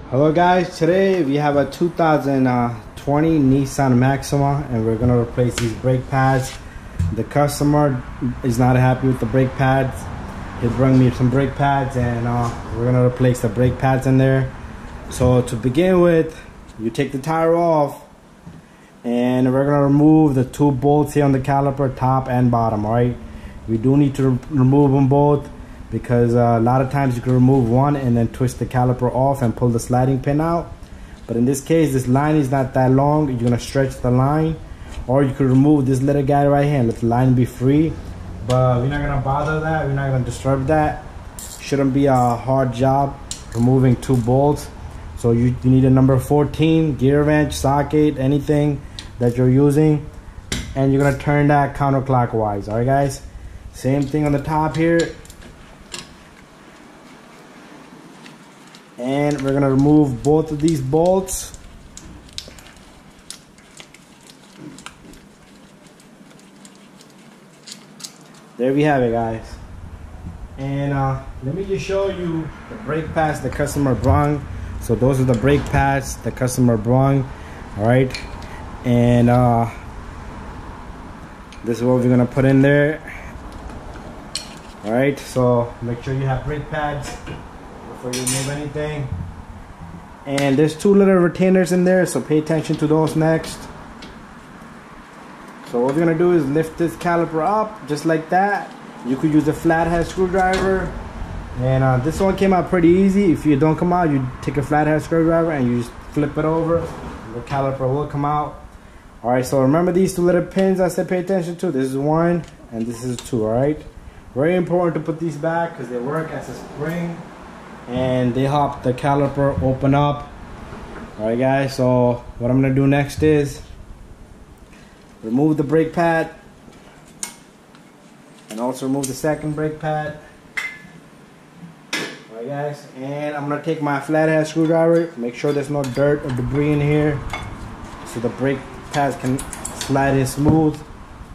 Hello guys, today we have a 2020 Nissan Maxima and we're going to replace these brake pads. The customer is not happy with the brake pads. He brought me some brake pads and we're going to replace the brake pads in there. So to begin with, you take the tire off and we're going to remove the two bolts here on the caliper, top and bottom. Alright, we do need to remove them both, because a lot of times you can remove one and then twist the caliper off and pull the sliding pin out. But in this case, this line is not that long. You're gonna stretch the line, or you could remove this little guy right here and let the line be free. But we're not gonna bother that. We're not gonna disturb that. Shouldn't be a hard job removing two bolts. So you need a number 14 gear wrench, socket, anything that you're using, and you're gonna turn that counterclockwise. All right, guys. Same thing on the top here. And we're gonna remove both of these bolts. There we have it, guys. And let me just show you the brake pads the customer brought. So those are the brake pads the customer brought. All right, and this is what we're gonna put in there. All right, so make sure you have brake pads before you remove anything. And there's two little retainers in there, so pay attention to those next. So what we're gonna do is lift this caliper up just like that. You could use a flathead screwdriver, and this one came out pretty easy. If you don't come out, you take a flathead screwdriver and you just flip it over, the caliper will come out. All right, so remember these two little pins I said pay attention to. This is one and this is two. All right, very important to put these back because they work as a spring and they help the caliper open up. All right, guys, so what I'm gonna do next is remove the brake pad and also remove the second brake pad. All right, guys, and I'm gonna take my flathead screwdriver, make sure there's no dirt or debris in here so the brake pads can slide in smooth.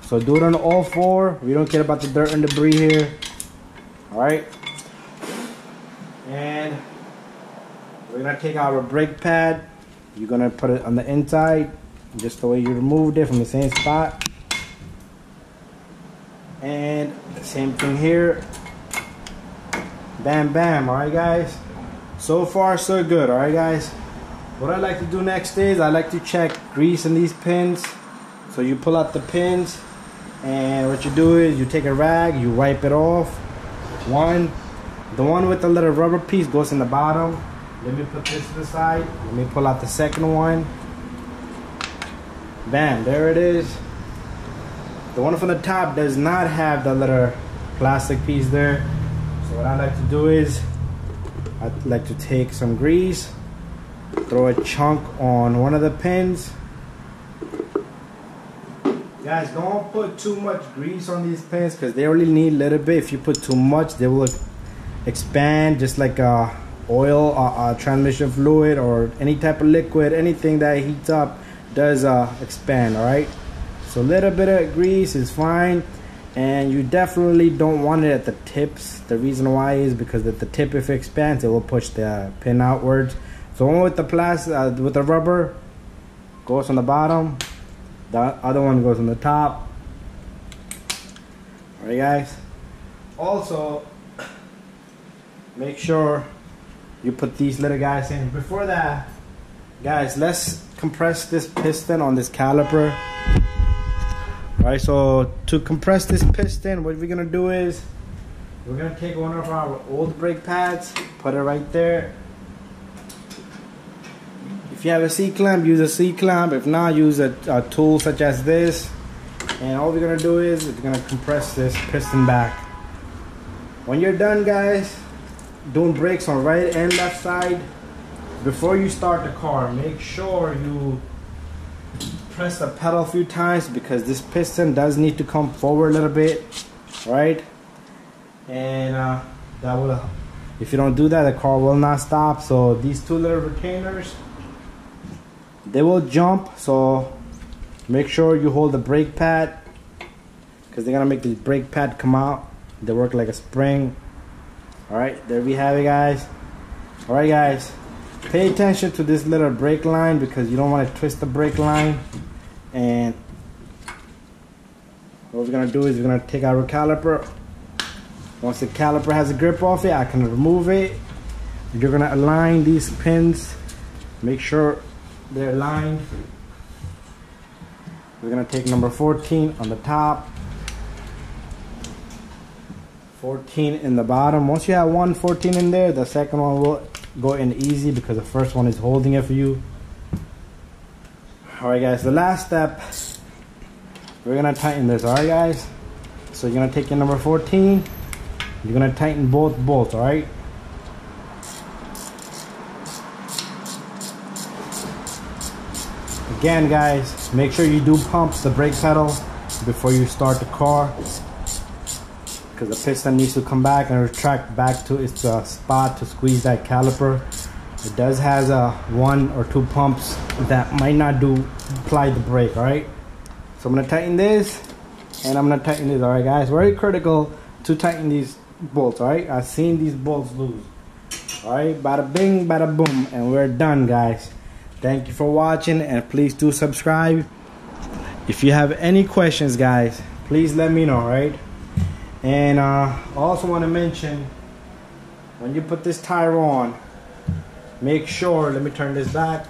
So do it on all four. We don't care about the dirt and debris here. All right, and we're gonna take our brake pad. You're gonna put it on the inside, just the way you removed it from the same spot. And the same thing here. Bam, bam. All right, guys. So far, so good. All right, guys. What I like to do next is I like to check grease in these pins. So you pull out the pins, and what you do is you take a rag, you wipe it off. The one with the little rubber piece goes in the bottom. Let me put this to the side. Let me pull out the second one. Bam, there it is. The one from the top does not have the little plastic piece there. So what I like to do is I'd like to take some grease, throw a chunk on one of the pins. Guys, don't put too much grease on these pins because they only need a little bit. If you put too much, they will expand just like oil, transmission fluid, or any type of liquid. Anything that heats up does expand. All right, so a little bit of grease is fine, and you definitely don't want it at the tips. The reason why is because at the tip, if it expands, it will push the pin outwards. So one with the plastic, with the rubber, goes on the bottom. The other one goes on the top. All right, guys. Also, make sure you put these little guys in. Before that, guys, let's compress this piston on this caliper. All right, so to compress this piston, what we're gonna do is we're gonna take one of our old brake pads, put it right there. If you have a C-clamp, use a C-clamp. If not, use a tool such as this. And all we're gonna do is we're gonna compress this piston back. When you're done, guys, doing brakes on right and left side, before you start the car, make sure you press the pedal a few times because this piston does need to come forward a little bit, right? And that will, if you don't do that, the car will not stop. So these two little retainers, they will jump, so make sure you hold the brake pad because they're gonna make the brake pad come out. They work like a spring. All right, there we have it, guys. All right, guys, pay attention to this little brake line because you don't want to twist the brake line. And what we're gonna do is we're gonna take our caliper. Once the caliper has a grip off it, I can remove it. You're gonna align these pins, make sure they're aligned. We're gonna take number 14 on the top, 14 in the bottom. Once you have 14 in there, the second one will go in easy because the first one is holding it for you. Alright guys, the last step, we're gonna tighten this, alright guys? So you're gonna take your number 14, you're gonna tighten both bolts, alright? Again guys, make sure you do pump the brake pedal before you start the car, because the piston needs to come back and retract back to its spot to squeeze that caliper. It does has 1 or 2 pumps that might not apply the brake, alright? So I'm gonna tighten this and I'm gonna tighten this, alright guys? Very critical to tighten these bolts, alright? I've seen these bolts loose. Alright, bada bing, bada boom, and we're done guys. Thank you for watching, and please do subscribe. If you have any questions guys, please let me know, alright? And I also want to mention, when you put this tire on, make sure, let me turn this back.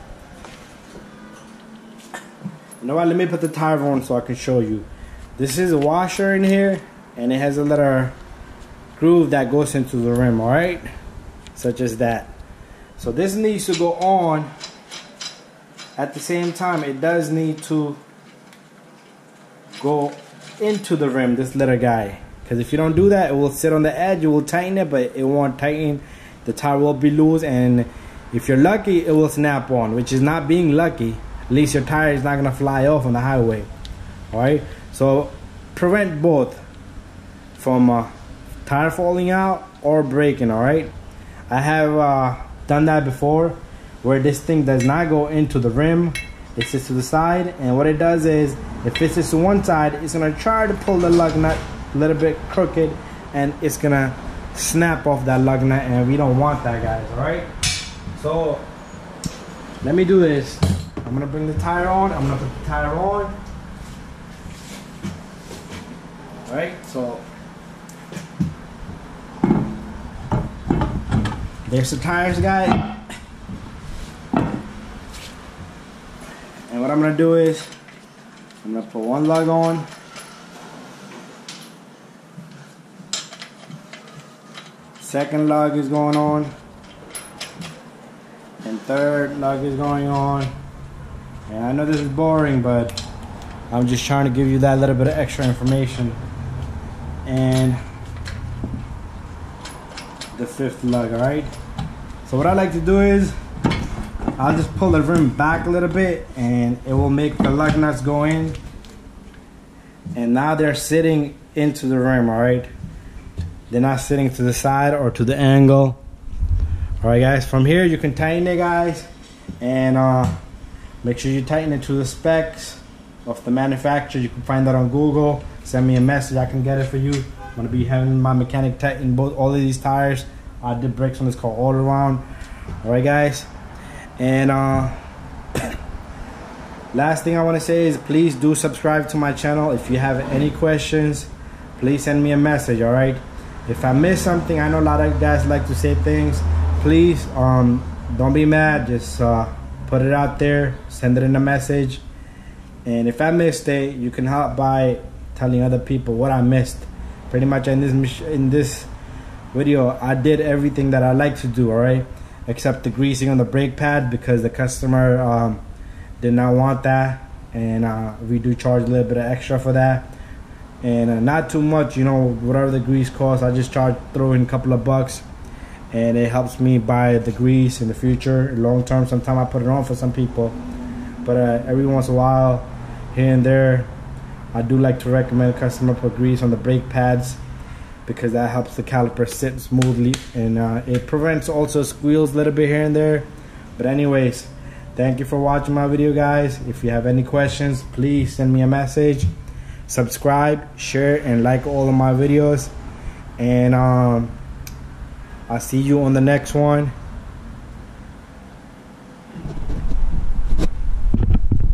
You know what, let me put the tire on so I can show you. This is a washer in here, and it has a little groove that goes into the rim, alright? Such as that. So this needs to go on. At the same time, it does need to go into the rim, this little guy. Because if you don't do that, it will sit on the edge, you will tighten it, but it won't tighten. The tire will be loose, and if you're lucky, it will snap on, which is not being lucky. At least your tire is not going to fly off on the highway. Alright, so prevent both from tire falling out or breaking, alright? I have done that before, where this thing does not go into the rim, it sits to the side, and what it does is, if it sits to one side, it's gonna try to pull the lug nut a little bit crooked, and it's gonna snap off that lug nut, and we don't want that guys, alright? So, let me do this. I'm gonna bring the tire on, I'm gonna put the tire on. Alright, so there's the tires guys. And what I'm gonna do is, I'm gonna put one lug on. Second lug is going on. And third lug is going on. And I know this is boring, but I'm just trying to give you that little bit of extra information. And the fifth lug, alright? So what I like to do is, I'll just pull the rim back a little bit, and it will make the lug nuts go in. And now they're sitting into the rim, alright? They're not sitting to the side or to the angle. Alright guys, from here you can tighten it guys. And make sure you tighten it to the specs of the manufacturer. You can find that on Google. Send me a message, I can get it for you. I'm gonna be having my mechanic tighten all of these tires. I did brakes on this called All Around. Alright guys. And last thing I want to say is, please do subscribe to my channel. If you have any questions, please send me a message, alright? If I miss something, I know a lot of guys like to say things. Please don't be mad, just put it out there, send it in a message. And if I missed it, you can help by telling other people what I missed. Pretty much in this video, I did everything that I like to do, alright? Except the greasing on the brake pad, because the customer did not want that, and we do charge a little bit of extra for that. And not too much, you know, whatever the grease costs, I just throw in a couple of bucks, and it helps me buy the grease in the future, long term. Sometimes I put it on for some people, but every once in a while, here and there, I do like to recommend a customer put grease on the brake pads, because that helps the caliper sit smoothly, and it prevents also squeals a little bit here and there. But anyways, thank you for watching my video guys. If you have any questions, please send me a message, subscribe, share, and like all of my videos. And I'll see you on the next one.